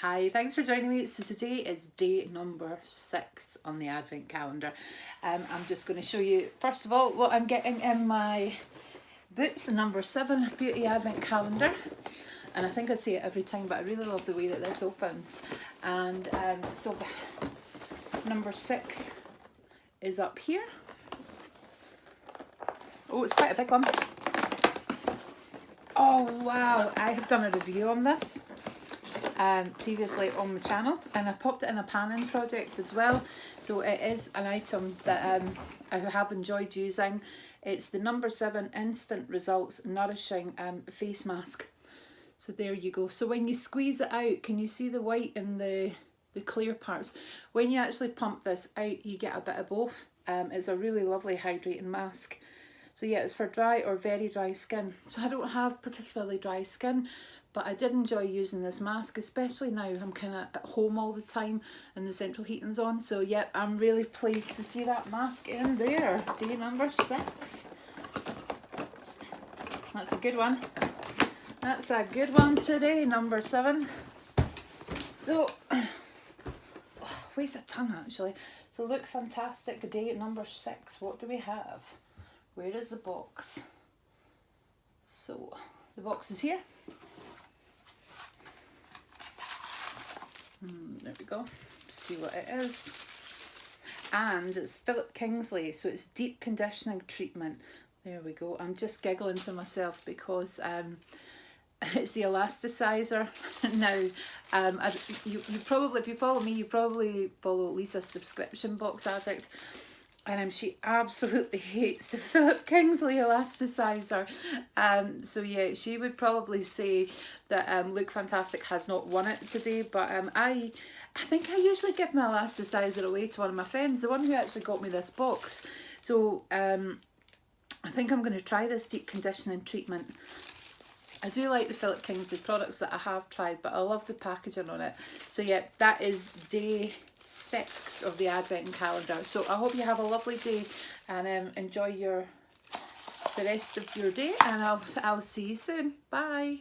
Hi, thanks for joining me. So today is day number 6 on the advent calendar. I'm just going to show you first of all what I'm getting in my boots, number 7 beauty advent calendar. And I think I say it every time, but I really love the way that this opens. And so number 6 is up here. Oh, it's quite a big one. Oh wow, I have done a review on this previously on my channel, and I popped it in a panning project as well. So it is an item that I have enjoyed using. It's the number 7 Instant Results Nourishing Face Mask. So there you go. So when you squeeze it out, can you see the white and the clear parts? When you actually pump this out, you get a bit of both. It's a really lovely hydrating mask. So yeah, it's for dry or very dry skin. So I don't have particularly dry skin, but I did enjoy using this mask, especially now I'm kind of at home all the time and the central heating's on. So yeah, I'm really pleased to see that mask in there. Day number 6. That's a good one. That's a good one today, number 7. So, weighs a ton actually. So look fantastic, day number 6. What do we have? Where is the box? So the box is here. There we go. See what it is. And it's Philip Kingsley, so it's deep conditioning treatment. There we go. I'm just giggling to myself because it's the elasticizer. Now, you probably, if you follow me, you probably follow Lisa's subscription box addict. And she absolutely hates the Philip Kingsley elasticizer. So yeah, she would probably say that Look Fantastic has not won it today. But I think I usually give my elasticizer away to one of my friends, the one who actually got me this box. So I think I'm going to try this deep conditioning treatment. I do like the Philip Kingsley products that I have tried, but I love the packaging on it. So yeah, that is day 6 of the advent calendar. So I hope you have a lovely day and enjoy the rest of your day, and I'll see you soon. Bye.